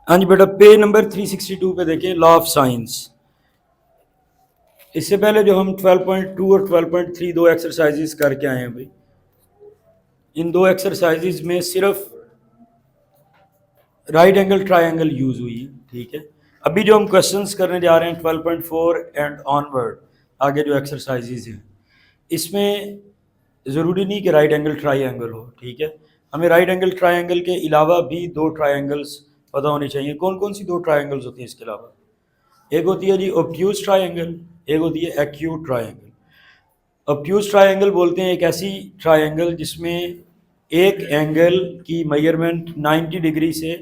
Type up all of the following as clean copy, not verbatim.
हाँ जी बेटा, page number 362 पे देखें लॉ ऑफ साइंस। इससे पहले जो हम 12.2 और 12.3 दो एक्सरसाइजेस करके आए हैं भाई, इन दो एक्सरसाइजेस में सिर्फ राइट एंगल ट्रायंगल यूज हुई है, ठीक है। अभी जो हम क्वेश्चंस करने जा रहे हैं 12.4 एंड ऑनवर्ड, आगे जो एक्सरसाइजेस हैं, इसमें ज़रूरी नहीं कि राइट एंगल ट्रायंगल हो, ठीक है। हमें राइट एंगल ट्रायंगल के अलावा भी दो ट्रायंगल्स पता होने चाहिए। कौन कौन सी दो ट्रायंगल्स होती हैं इसके अलावा? एक होती है जी ऑब्ट्यूज ट्रायंगल, एक होती है एक्यूट ट्रायंगल। ऑब्ट्यूज ट्रायंगल बोलते हैं एक ऐसी ट्रायंगल जिसमें एक एंगल की मेजरमेंट 90 डिग्री से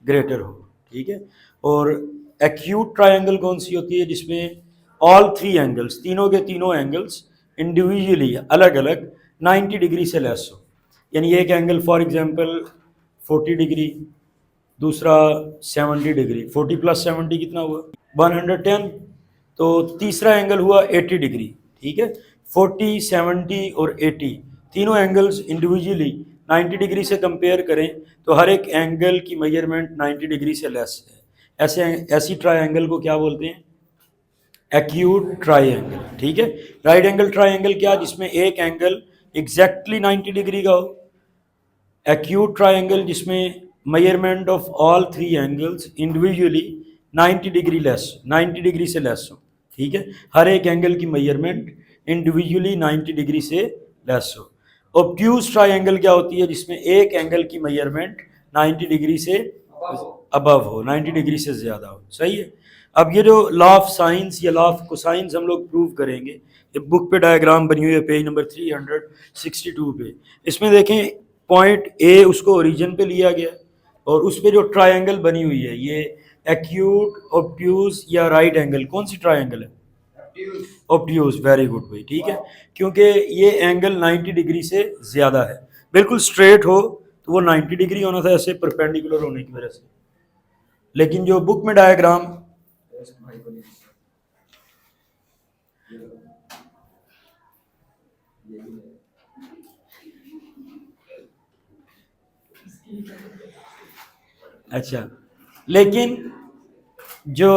ग्रेटर हो, ठीक है। और एक्यूट ट्रायंगल कौन सी होती है? जिसमें ऑल थ्री एंगल्स, तीनों के तीनों एंगल्स इंडिविजुअली अलग अलग 90 डिग्री से लेस हो। यानी एक एंगल फॉर एग्जांपल 40 डिग्री, दूसरा 70 डिग्री, 40 प्लस 70 कितना हुआ? 110। तो तीसरा एंगल हुआ 80 डिग्री, ठीक है। 40, 70 और 80 तीनों एंगल्स इंडिविजुअली 90 डिग्री से कंपेयर करें तो हर एक एंगल की मेजरमेंट 90 डिग्री से लेस है। ऐसी ट्रायंगल को क्या बोलते हैं? एक्यूट ट्रायंगल, ठीक है। राइट एंगल ट्रायंगल क्या? जिसमें एक एंगल एग्जैक्टली 90 डिग्री का हो। एक्यूट ट्रायंगल जिसमें measurement of all three angles individually 90 degree less, 90 degree से लेस हो, ठीक है। हर एक एंगल की मेजरमेंट इंडिविजुअली 90 डिग्री से लेस हो। ऑब्ट्यूज ट्रायंगल क्या होती है? जिसमें एक एंगल की मेजरमेंट 90 डिग्री से अबव हो, 90 डिग्री से ज़्यादा हो, सही है। अब ये जो लॉ ऑफ साइंस या लॉ ऑफ कोसाइंस हम लोग प्रूव करेंगे, ये बुक पे डायग्राम बनी हुई है पेज नंबर 362 पे। इसमें देखें पॉइंट ए उसको ओरिजिन पे लिया गया और उस पे जो ट्रायंगल बनी हुई है ये एक्यूट, ऑब्ट्यूज या राइट एंगल, कौन सी ट्रायंगल है? ऑब्ट्यूज। वेरी गुड भाई, ठीक है। क्योंकि ये एंगल 90 डिग्री से ज़्यादा है। बिल्कुल स्ट्रेट हो तो वो 90 डिग्री होना था, ऐसे परपेंडिकुलर होने की वजह से। लेकिन जो बुक में डायग्राम अच्छा, लेकिन जो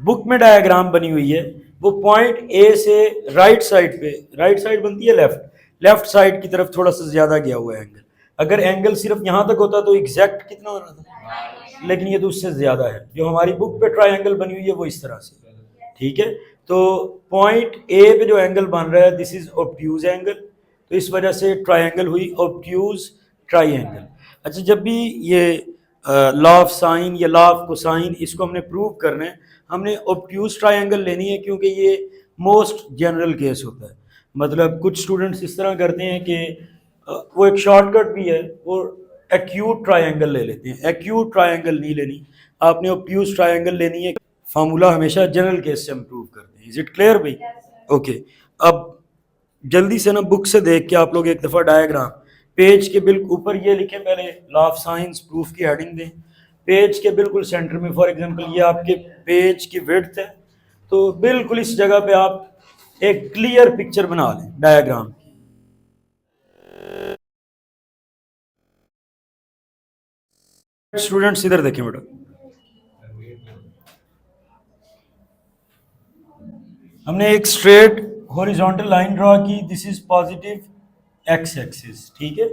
बुक में डायग्राम बनी हुई है वो पॉइंट ए से राइट साइड पे, राइट साइड बनती है लेफ्ट, लेफ्ट साइड की तरफ थोड़ा सा ज्यादा गया हुआ है एंगल। अगर एंगल सिर्फ यहां तक होता तो एग्जैक्ट कितना होना था, लेकिन ये तो उससे ज्यादा है। जो हमारी बुक पे ट्रायंगल बनी हुई है वो इस तरह से, ठीक है। तो पॉइंट ए पे जो एंगल बन रहा है दिस इज ऑब्ट्यूज एंगल, तो इस वजह से ट्रायंगल हुई ऑब्ट्यूज ट्रायंगल। अच्छा, जब भी ये लॉ ऑफ साइन या लॉ ऑफ कोसाइन इसको हमने प्रूव करना है, हमने ऑब्ट्यूज ट्रायंगल लेनी है क्योंकि ये मोस्ट जनरल केस होता है। मतलब कुछ स्टूडेंट्स इस तरह करते हैं कि वो एक शॉर्टकट भी है, वो एक्यूट ट्रायंगल ले लेते हैं। एक्यूट ट्रायंगल नहीं लेनी, आपने ऑब्ट्यूज ट्रायंगल लेनी है। फार्मूला हमेशा जनरल केस से हम प्रूव करते हैं। इज इट क्लियर भाई? ओके। अब जल्दी से ना बुक से देख के आप लोग एक दफ़ा डायग्राम पेज के बिल्कुल ऊपर ये लिखें, पहले लॉ ऑफ साइंस प्रूफ की हेडिंग दें। पेज के बिल्कुल सेंटर में, फॉर एग्जांपल ये आपके पेज की विड्थ है, तो बिल्कुल इस जगह पे आप एक क्लियर पिक्चर बना लें डायग्राम की। स्टूडेंट्स इधर देखें बेटा, हमने एक स्ट्रेट हॉरिजॉन्टल लाइन ड्रॉ की। This is positive x axis, ठीक है।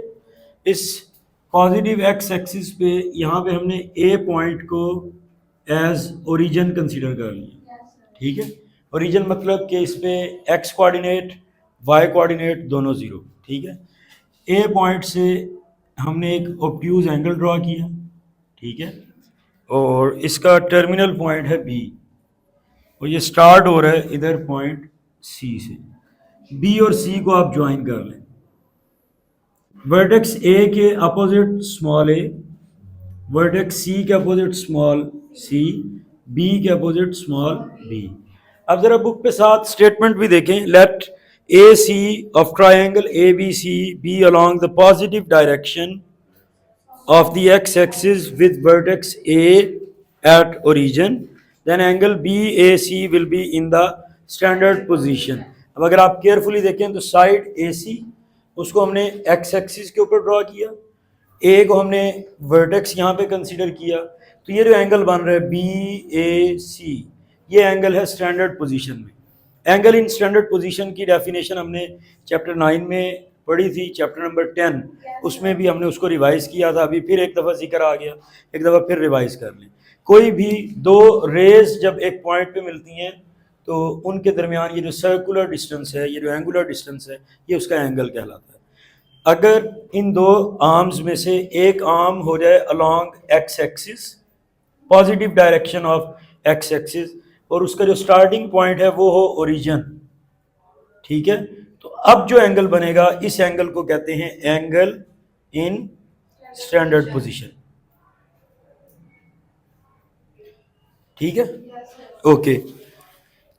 इस पॉजिटिव एक्स एक्सिस पे यहाँ पे हमने ए पॉइंट को एज ओरिजिन कंसीडर कर लिया, ठीक है। ओरिजिन मतलब कि इस पे एक्स कोऑर्डिनेट, वाई कोऑर्डिनेट दोनों ज़ीरो, ठीक है। ए पॉइंट से हमने एक ऑब्ट्यूज एंगल ड्रॉ किया, ठीक है। और इसका टर्मिनल पॉइंट है बी, और ये स्टार्ट हो रहा है इधर पॉइंट सी से। बी और सी को आप ज्वाइन कर लें। वर्टेक्स ए के opposite small a, vertex C के अपोजिट स्मॉल सी, बी के अपोजिट स्मॉल बी। अब जरा बुक पे साथ स्टेटमेंट भी देखें। Let A C of triangle A B C be along the positive direction of the x-axis with vertex A at origin, then angle BAC will be in the standard position. अब अगर आप carefully देखें तो side AC उसको हमने x axis के ऊपर draw किया, A को हमने वर्टेक्स यहाँ पे कंसीडर किया, तो ये जो एंगल बन रहा है BAC, ये एंगल है स्टैंडर्ड पोजीशन में। एंगल इन स्टैंडर्ड पोजीशन की डेफिनेशन हमने चैप्टर 9 में पढ़ी थी, चैप्टर नंबर 10 उसमें भी हमने उसको रिवाइज किया था। अभी फिर एक दफ़ा जिक्र आ गया, एक दफ़ा फिर रिवाइज कर लें। कोई भी दो रेज जब एक पॉइंट पे मिलती हैं तो उनके दरमियान ये जो सर्कुलर डिस्टेंस है, ये जो एंगुलर डिस्टेंस है, ये उसका एंगल कहलाता है। अगर इन दो आर्म्स में से एक आर्म हो जाए along x axis, positive direction of x axis, और उसका जो स्टार्टिंग पॉइंट है वो हो ओरिजिन, ठीक है, तो अब जो एंगल बनेगा इस एंगल को कहते हैं एंगल इन स्टैंडर्ड पोजीशन, ठीक है, ओके।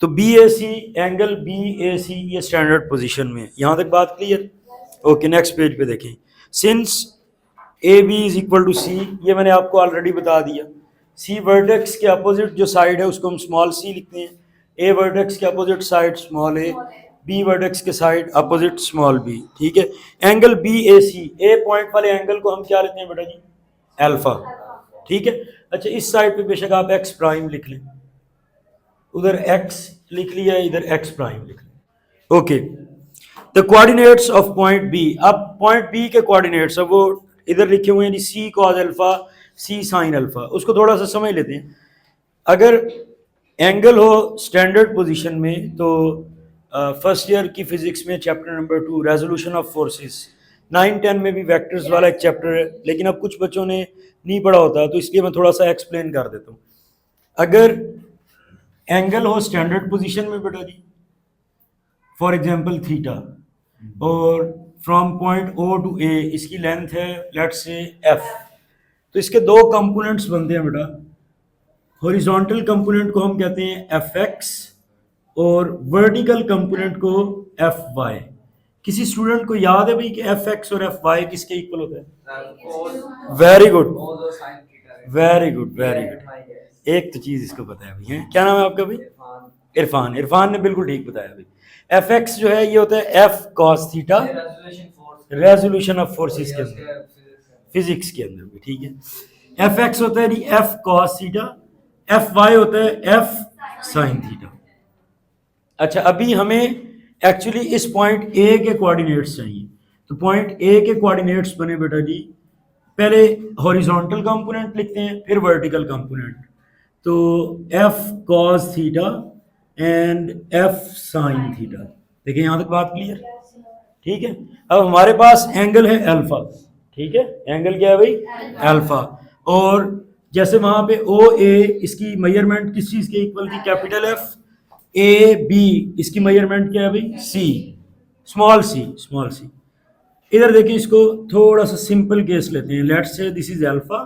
तो BAC, एंगल BAC ये स्टैंडर्ड पोजीशन में, यहां तक बात क्लियर? ओके, नेक्स्ट पेज पे देखें। Since AB is equal to C, ये मैंने आपको ऑलरेडी बता दिया। C वर्टेक्स के अपोजिट जो साइड है उसको हम स्मॉल c लिखते हैं, A वर्टेक्स के opposite side small a, B vertex के साइड अपोजिट स्मॉल b, ठीक है। एंगल BAC, A पॉइंट वाले एंगल को हम क्या लेते हैं बेटा जी? अल्फा, ठीक है। अच्छा, इस साइड पे बेशक आप x प्राइम लिख लें, उधर x लिख लिया, इधर x प्राइम लिख लें, okay. The coordinates of point B, अब पॉइंट B के कोऑर्डिनेट्स अब वो इधर लिखे हुए हैं, C cos alpha, C sine alpha. उसको थोड़ा सा समझ लेते हैं। अगर एंगल हो स्टैंडर्ड पोजीशन में तो फर्स्ट ईयर की फिजिक्स में chapter number 2 resolution of forces, 9-10 में भी वेक्टर्स वाला एक चैप्टर है, लेकिन अब कुछ बच्चों ने नहीं पढ़ा होता तो इसलिए मैं थोड़ा सा एक्सप्लेन कर देता हूँ। अगर एंगल हो स्टैंडर्ड पोजीशन में बेटा जी, फॉर एग्जांपल थीटा, और from point O to A इसकी लेंथ है लेट्स से f, तो इसके दो कंपोनेंट्स बनते हैं बेटा। हॉरिजॉन्टल कंपोनेंट को हम कहते हैं fx और वर्टिकल कंपोनेंट को fy। किसी स्टूडेंट को याद है भाई कि fx और fy किसके इक्वल होता है? Very good, very good, very good. एक तो चीज इसको पता है भाई, है क्या नाम है आपका भाई? इरफान। इरफान ने बिल्कुल ठीक बताया भाई। fx जो है ये होता है f cos theta, resolution of forces के अंदर, फिजिक्स के अंदर भी, ठीक है। fx होता है जी f cos थीटा, fy होता है f sin थीटा। अच्छा, अभी हमें एक्चुअली इस पॉइंट A के कोऑर्डिनेट्स चाहिए, तो पॉइंट A के कोऑर्डिनेट्स बने बेटा जी, पहले हॉरिजॉन्टल कंपोनेंट लिखते हैं फिर वर्टिकल कंपोनेंट, तो f cos theta and f sin theta. देखिए यहां तक बात क्लियर, ठीक है। अब हमारे पास एंगल है अल्फा, ठीक है, एंगल क्या है भाई? अल्फा। और जैसे वहां पे OA इसकी मेजरमेंट किस चीज के इक्वल थी? Capital F। AB इसकी मेजरमेंट क्या है भाई? C, small c, small c। इधर देखिए, इसको थोड़ा सा सिंपल केस लेते हैं, let's say this is alpha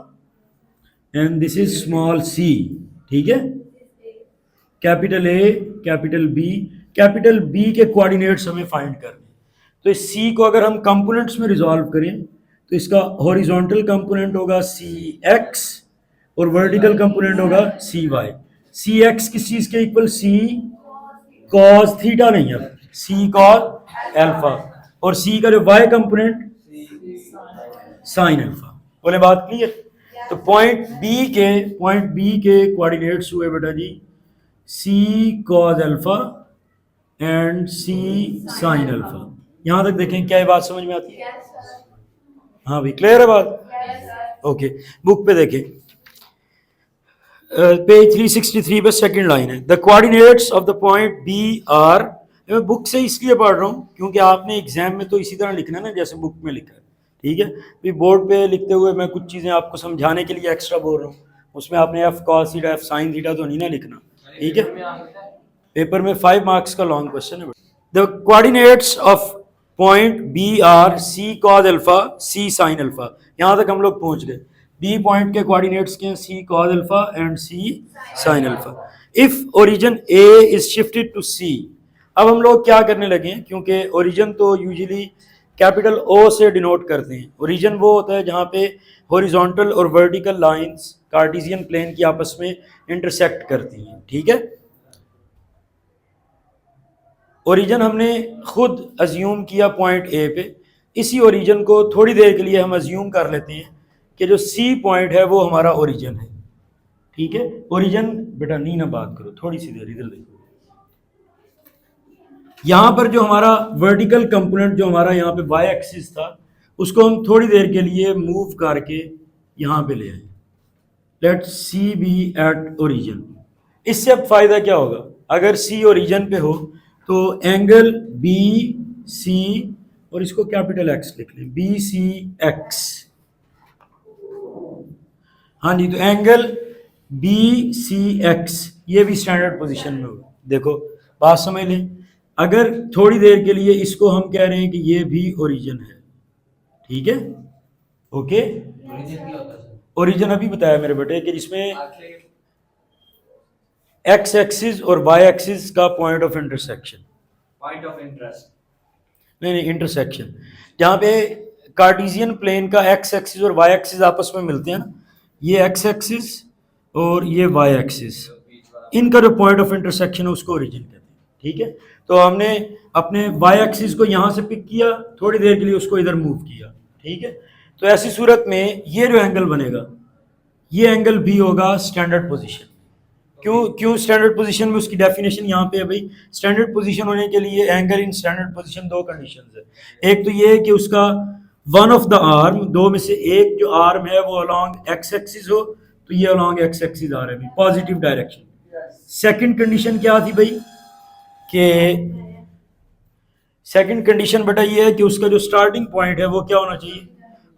and this is small c, ठीक है। Capital A, capital B, capital B के कोऑर्डिनेट्स हमें फाइंड करने, तो इस C को अगर हम कंपोनेंट्स में रिजॉल्व करें तो इसका हॉरिजॉन्टल कंपोनेंट होगा CX और वर्टिकल कंपोनेंट होगा CY। CX किस चीज के इक्वल? C cos थीटा नहीं है, C cos अल्फा, और C का जो Y कंपोनेंट sin अल्फा। बोले बात क्लियर? तो पॉइंट B के कोऑर्डिनेट्स हुए बेटा जी C cos alpha and C sin alpha. यहां तक देखें, क्या ये बात समझ में आती है? हाँ भाई, क्लियर है बात? ओके, बुक पे देखें, पेज 363 पे सेकंड लाइन है, the coordinates of the point B are. मैं बुक से इसलिए पढ़ रहा हूँ क्योंकि आपने एग्जाम में तो इसी तरह लिखना है ना जैसे बुक में लिखा है, ठीक है। फिर बोर्ड पे लिखते हुए मैं कुछ चीज़ें आपको समझाने के लिए एक्स्ट्रा बोल रहा हूँ, उसमें आपने f cos theta f sin theta तो नहीं ना लिखना, ठीक है। पेपर में 5 मार्क्स का लॉन्ग क्वेश्चन है। The coordinates of point B are C cos alpha C sin alpha. यहाँ तक हम लोग पहुँच गए। B पॉइंट के कोऑर्डिनेट्स के C cos alpha and C sin alpha. If origin A is shifted to C, अब हम लोग क्या करने लगे हैं, क्योंकि ओरिजिन तो यूजुअली कैपिटल O से डिनोट करते हैं। ओरिजिन वो होता है जहाँ पे हॉरिजॉन्टल और वर्टिकल लाइंस कार्टेशियन प्लेन की आपस में इंटरसेक्ट करती हैं, ठीक है। ओरिजिन हमने खुद अज्यूम किया पॉइंट A पे, इसी ओरिजिन को थोड़ी देर के लिए हम अज्यूम कर लेते हैं कि जो C पॉइंट है वो हमारा ओरिजिन है, ठीक है। ओरिजिन बेटा नहीं ना बात करो, थोड़ी सी देर इधर देखो। यहां पर जो हमारा वर्टिकल कंपोनेंट जो हमारा यहाँ पे वाई एक्सिस था, उसको हम थोड़ी देर के लिए मूव करके यहाँ पे ले आए। Let C be at origin. इससे अब फायदा क्या होगा, अगर सी ओरिजिन पे हो तो एंगल बी सी, और इसको कैपिटल एक्स लिख लें, बी सी एक्स। हाँ जी, तो एंगल बी सी एक्स ये भी स्टैंडर्ड पोजीशन में होगा। देखो बात समझ लें, अगर थोड़ी देर के लिए इसको हम कह रहे हैं कि ये भी ओरिजिन है, ठीक है, ओके। ओरिजिन अभी बताया मेरे बेटे कि जिसमें एक्स एक्सिस और वाई एक्सिस का point of intersection, point of interest, नहीं इंटरसेक्शन, जहाँ पे कार्टेशियन प्लेन का एक्स एक्सिस और वाई एक्सिस आपस में मिलते हैं ना, ये एक्स एक्सिस और ये वाई एक्सिस, इनका जो पॉइंट ऑफ इंटरसेक्शन है उसको ओरिजिन कहते हैं, ठीक है। तो हमने अपने वाई एक्सिस को यहाँ से पिक किया, थोड़ी देर के लिए उसको इधर मूव किया, ठीक है। तो ऐसी सूरत में ये जो एंगल बनेगा, ये एंगल भी होगा स्टैंडर्ड पोजीशन। क्यों स्टैंडर्ड पोजीशन में, उसकी डेफिनेशन यहाँ पे है भाई। स्टैंडर्ड पोजीशन होने के लिए एंगल इन स्टैंडर्ड पोजीशन दो कंडीशंस है। एक तो ये है कि उसका वन ऑफ द आर्म, दो में से एक जो आर्म है वो अलोंग एक्स एक्सिस हो, तो ये अलोंग एक्स एक्सिस आ रहा है पॉजिटिव डायरेक्शन। सेकंड कंडीशन क्या थी भाई, कि सेकंड कंडीशन बेटा ये है कि उसका जो स्टार्टिंग पॉइंट है वो क्या होना चाहिए,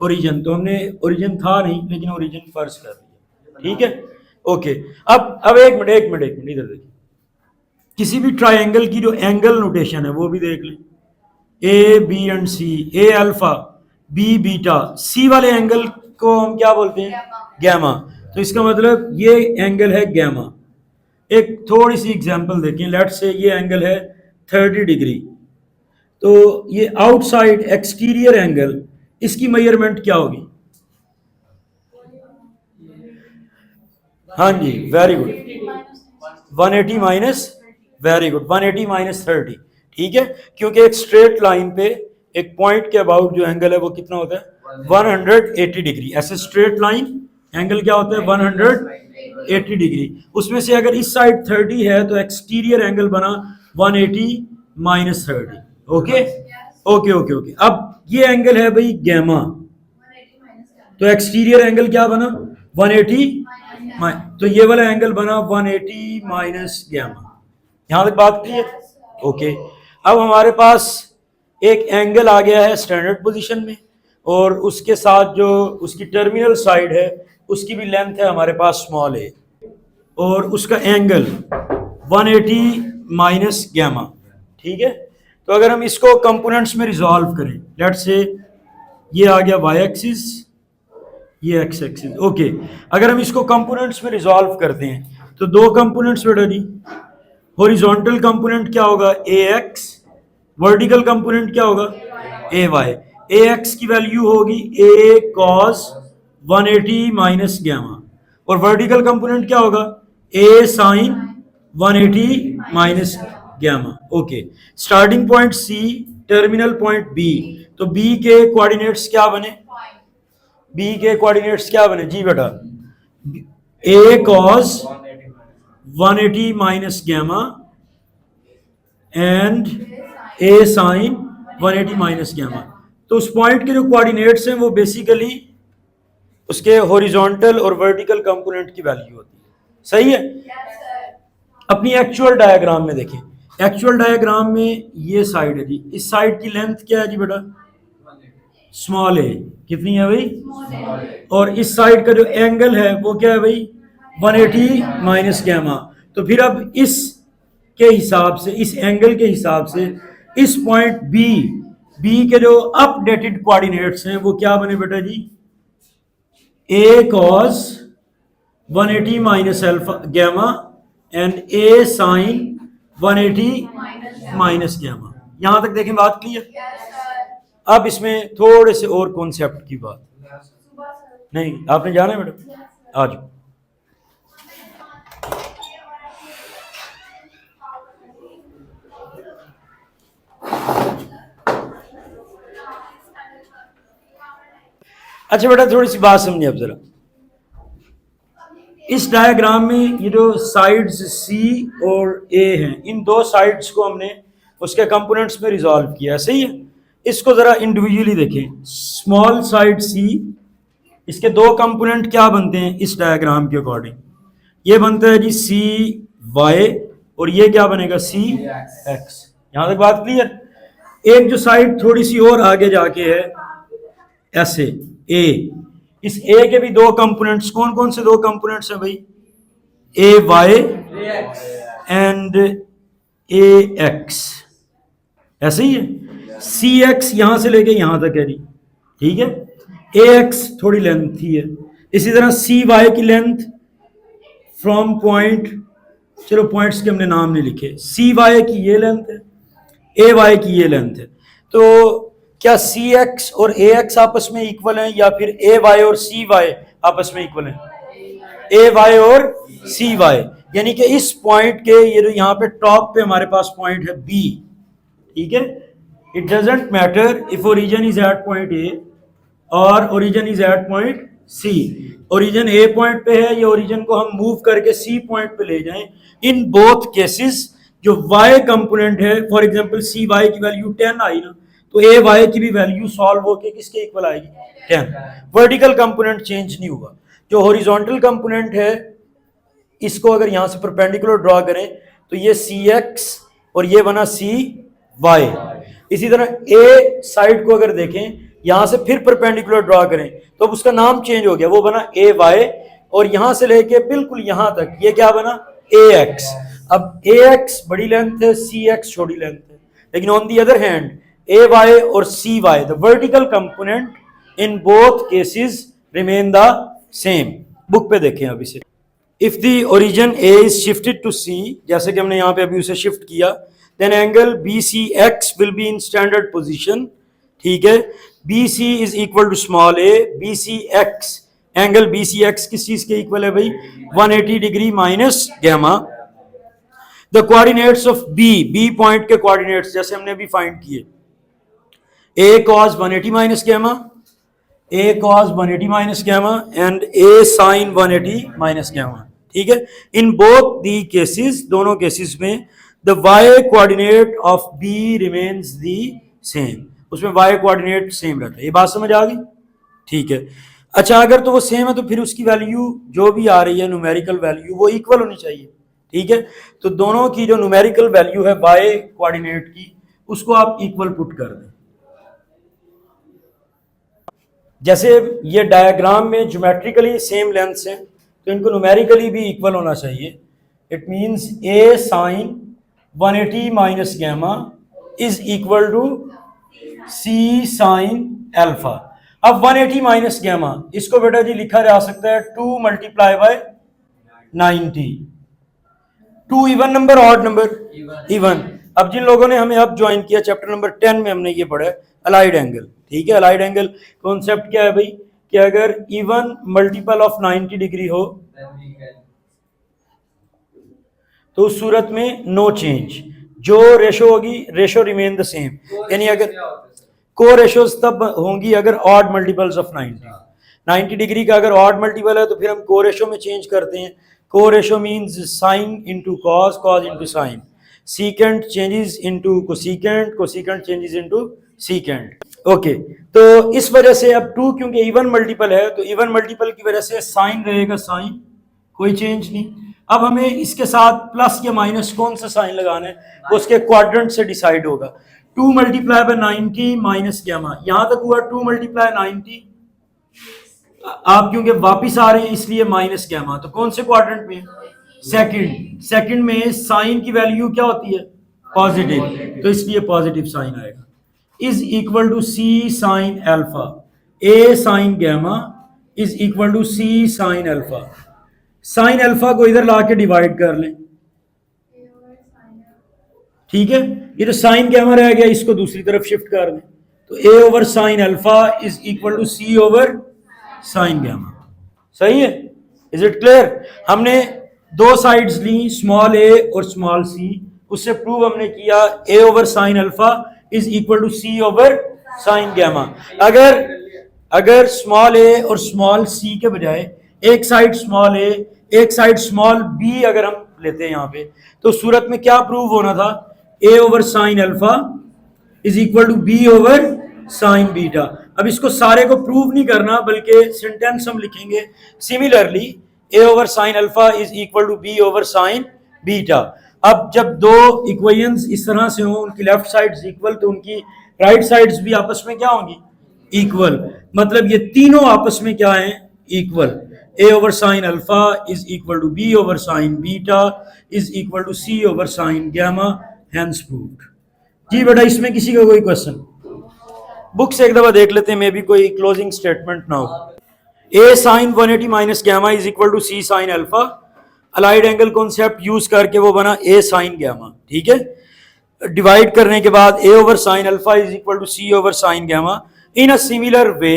ओरिजिन। तो हमने ओरिजिन था नहीं, लेकिन ओरिजिन फर्ज कर दिया, ठीक है, ओके। अब एक मिनट इधर देखिए, किसी भी ट्राइंगल की जो एंगल नोटेशन है वो भी देख लें, A B and C, A alpha B beta, C वाले एंगल को हम क्या बोलते हैं, गैमा। तो इसका मतलब ये एंगल है गैमा। एक थोड़ी सी एग्जांपल देखें, लेट से ये एंगल है 30 डिग्री, तो ये आउटसाइड एक्सटीरियर एंगल, इसकी मेजरमेंट क्या होगी, हाँ जी very good, 180 minus, very good, 180 minus 30, ठीक है। क्योंकि एक स्ट्रेट लाइन पे एक पॉइंट के अबाउट जो एंगल है वो कितना होता है, 180 डिग्री। ऐसे स्ट्रेट लाइन एंगल क्या होता है, 180 डिग्री। उसमें से अगर इस साइड 30 है तो एक्सटीरियर एंगल बना 180 minus 30, okay okay okay okay. अब ये एंगल है भाई गैमा, तो एक्सटीरियर एंगल क्या बना 180, तो ये वाला एंगल बना 180 माइनस गैमा। यहां तक बात क्लियर, ओके। अब हमारे पास एक एंगल आ गया है स्टैंडर्ड पोजीशन में, और उसके साथ जो उसकी टर्मिनल साइड है उसकी भी लेंथ है हमारे पास स्मॉल ए, और उसका एंगल 180 माइनस गैमा, ठीक है। तो अगर हम इसको कंपोनेंट्स में रिजॉल्व करें, लेट से ये आ गया वाई एक्सिस, ये एक्स एक्सिस, ओके। अगर हम इसको कंपोनेंट्स में रिजॉल्व करते हैं तो दो कंपोनेंट्स बेटा जी, हॉरिजॉन्टल कंपोनेंट क्या होगा ए एक्स, वर्टिकल कंपोनेंट क्या होगा ए वाई। ए एक्स की वैल्यू होगी ए कॉस 180 माइनस गैमा, और वर्टिकल कंपोनेंट क्या होगा A sine 180 minus gamma, okay. Starting point C, terminal point B, तो बी के कोऑर्डिनेट्स क्या बने, बी के कोऑर्डिनेट्स क्या बने जी बेटा, A cos 180 minus gamma and A sine 180 minus gamma. तो उस पॉइंट के जो कोऑर्डिनेट्स हैं वो बेसिकली उसके हॉरिजॉन्टल और वर्टिकल कंपोनेंट की वैल्यू होती है, सही है। अपनी एक्चुअल डायग्राम में देखें, एक्चुअल डायग्राम में ये साइड है जी, इस साइड की लेंथ क्या है जी बेटा, स्मॉल ए, कितनी है भाई, और इस साइड का जो एंगल है वो क्या है भाई 180 माइनस गैमा। तो फिर अब इस के हिसाब से, इस एंगल के हिसाब से इस पॉइंट बी के जो अपडेटेड कोऑर्डिनेट्स हैं वो क्या बने बेटा जी, A cos 180 minus alpha gamma and A sine 180 minus gamma. यहां तक देखें बात क्लियर। अब इसमें थोड़े से और कॉन्सेप्ट की बात, नहीं आपने जाना है मैडम, आज अच्छा बेटा थोड़ी सी बात समझिए अब जरा। इस डायग्राम में ये जो साइड्स सी और ए हैं, इन दो साइड्स को हमने उसके कंपोनेंट्स में रिजॉल्व किया, सही है। इसको जरा इंडिविजुअली देखें। स्मॉल साइड सी, इसके दो कंपोनेंट क्या बनते हैं इस डायग्राम के अकॉर्डिंग? ये बनता है जी सी वाई, और ये क्या बनेगा? सी एक्स। यहां तक बात क्लियर? एक जो साइड थोड़ी सी और आगे जाके है ऐसे ए, इस ए के भी दो कंपोनेंट्स, कौन कौन से दो कंपोनेंट्स हैं भाई? ए वाई एंड ए एक्स, ऐसे ही है। सी एक्स यहां से लेके यहां तक है जी, ठीक है। ए एक्स थोड़ी लेंथ थी है। इसी तरह सी वाई की लेंथ फ्रॉम पॉइंट, चलो पॉइंट्स के हमने नाम नहीं लिखे, सी वाई की ये लेंथ है, ए वाई की ये लेंथ है। तो क्या सी एक्स और ए एक्स आपस में इक्वल हैं, या फिर ए वाई और सी वाई आपस में इक्वल हैं? ए वाई और सी वाई, यानी कि इस पॉइंट के, ये जो यहाँ पे टॉप पे हमारे पास पॉइंट है बी, ठीक है। It doesn't matter if origin is at point A और origin is at point C. Origin A point पे है, ये ओरिजिन को हम मूव करके सी पॉइंट पे ले जाएं, इन बोथ केसेस जो वाई कंपोनेंट है, फॉर एग्जांपल सी वाई की वैल्यू 10 आई ना, तो ए वाई की भी वैल्यू सॉल्व होके किसके इक्वल आएगी? 10। वर्टिकल कंपोनेंट चेंज नहीं हुआ। जो हॉरिजॉन्टल कंपोनेंट है, इसको अगर यहां से परपेंडिकुलर ड्रॉ करें तो ये सी एक्स और ये बना सी वाई। इसी तरह ए साइड को अगर देखें, यहां से फिर परपेंडिकुलर ड्रॉ करें तो अब उसका नाम चेंज हो गया, वो बना ए वाई, और यहां से लेके बिल्कुल यहां तक ये क्या बना? ए एक्स। अब ए एक्स बड़ी लेंथ है, सी एक्स छोटी लेंथ है, लेकिन on the other hand A Y और C Y, the vertical component in both cases remain the same. Book पे देखें अब इसे। If the origin A is shifted to C, जैसे कि हमने यहाँ पे अभी उसे शिफ्ट किया, then angle B C X will be in standard position, ठीक है। B C is equal to small A, B C X, angle B C x किस चीज के इक्वल है भाई? 180 degree minus gamma. The coordinates of B, B point के coordinates जैसे हमने अभी फाइंड किए, a cos 180 minus gamma, a cos 180 minus gamma and a sin 180 minus gamma, ठीक है। इन बोथ दी केसेस, दोनों केसेस में the y coordinate of b remains the same, उसमें y कोऑर्डिनेट सेम रहता है। ये बात समझ आ गई? ठीक है। अच्छा, अगर तो वो सेम है तो फिर उसकी वैल्यू जो भी आ रही है न्यूमेरिकल वैल्यू, वो इक्वल होनी चाहिए, ठीक है। तो दोनों की जो न्यूमेरिकल वैल्यू है y कोऑर्डिनेट की, उसको आप इक्वल पुट कर दें। जैसे ये डायग्राम में ज्योमेट्रिकली सेम लेंथ्स हैं, तो इनको न्यूमेरिकली भी इक्वल होना चाहिए। It means a sine 180 minus gamma is equal to c sine alpha. अब 180 माइनस गैमा, इसको बेटा जी लिखा जा सकता है 2 multiply by 90। 2 even number, odd number? Even. अब जिन लोगों ने हमें अब ज्वाइन किया, चैप्टर नंबर 10 में हमने ये पढ़ा है अलाइड एंगल, ठीक है। अलाइड एंगल कॉन्सेप्ट क्या है भाई? कि अगर इवन मल्टीपल ऑफ 90 डिग्री हो तो उस सूरत में नो चेंज, जो रेशो होगी रेशो रिमेन द सेम। यानी अगर को रेशोज तब होंगी अगर ऑड मल्टीपल्स ऑफ 90 डिग्री का अगर ऑड मल्टीपल है तो फिर हम को रेशो में चेंज करते हैं। को ratio means sine into cos, cos into sine, secant changes into cosecant, cosecant changes into secant. Okay, तो इस वजह से अब 2 क्योंकि इवन मल्टीपल है, तो इवन मल्टीपल की वजह से साइन रहेगा साइन, कोई चेंज नहीं। अब हमें इसके साथ प्लस या माइनस कौन सा साइन लगाना है, वो उसके क्वाड्रेंट से डिसाइड होगा। 2 मल्टीप्लाई बाय 90 माइनस गैमा, यहां तक हुआ 2 मल्टीप्लाई 90। आप क्योंकि वापिस आ रहे हैं इसलिए माइनस गैमा, तो कौन से क्वाड्रेंट में? सेकंड। सेकंड में साइन की वैल्यू क्या होती है? पॉजिटिव, तो इसलिए पॉजिटिव साइन आएगा। Is equal to c sine alpha, a sine gamma is equal to c sine alpha. Sine alpha को इधर ला के डिवाइड कर लें, ठीक है। ये जो साइन गैमा रह गया इसको दूसरी तरफ शिफ्ट कर दें, तो A over sine alpha is equal to C over sine gamma. सही है? Is it clear? हमने दो साइड्स ली, स्मॉल ए और स्मॉल सी, उससे प्रूव हमने किया A over sine alpha is equal to C over sine gamma. अगर small A और स्मॉल सी के बजाय एक साइड स्मॉल ए, एक साइड स्मॉल बी अगर हम लेते हैं यहाँ पे, तो सूरत में क्या प्रूव होना था? A over sine alpha is equal to B over sine beta. अब इसको सारे को प्रूव नहीं करना, बल्कि सेंटेंस हम लिखेंगे similarly a over sine alpha is equal to B over sine beta. अब जब दो इक्वेशंस इस तरह से हों, उनकी लेफ्ट साइड्स इक्वल, तो उनकी राइट साइड्स भी आपस में क्या होंगी? इक्वल। मतलब ये तीनों आपस में क्या है? Equal. A over sine alpha is equal to B over sine beta is equal to C over sine gamma, hence proved. जी बेटा, इसमें किसी का कोई क्वेश्चन? बुक से एक दफा देख लेते हैं, मे बी कोई क्लोजिंग स्टेटमेंट ना हो। A sine 180 minus gamma is equal to c sine alpha, allied angle concept use करके वो बना ए साइन गैमा। ठीक है, डिवाइड करने के बाद a over sine alpha is equal to C over sine gamma in a similar way.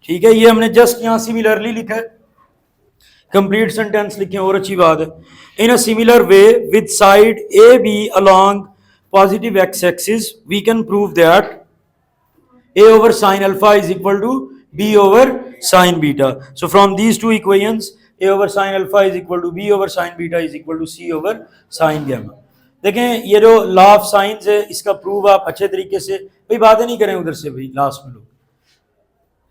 ठीक है, ये हमने जस्ट यहां सिमिलरली लिखा है, कंप्लीट सेंटेंस लिखे और अच्छी बात है। In a similar way with side a b along positive x axis we can prove that a over sin alpha is equal to b over sin beta. So from these two equations, a over sin alpha is equal to b over sin beta is equal to c over sin gamma. देखें, ये जो law of science है, इसका proof आप अच्छे तरीके से, भाई बातें नहीं करें उधर से, भाई लास्ट में लोग,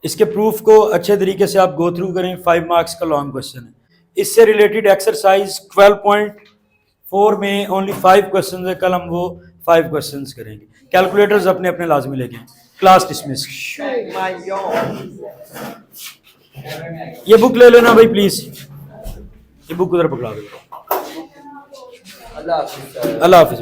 इसके प्रूफ को अच्छे तरीके से आप गो थ्रू करें। 5 मार्क्स का लॉन्ग क्वेश्चन है। इससे रिलेटेड एक्सरसाइज 12.4 में ओनली 5 क्वेश्चन है, कल हम वो 5 क्वेश्चन करेंगे। कैलकुलेटर्स अपने अपने लाजमी लेके। Class dismiss. ये बुक ले लेना भाई प्लीज, ये बुक उधर पकड़ा दो। अल्लाह हाफिज।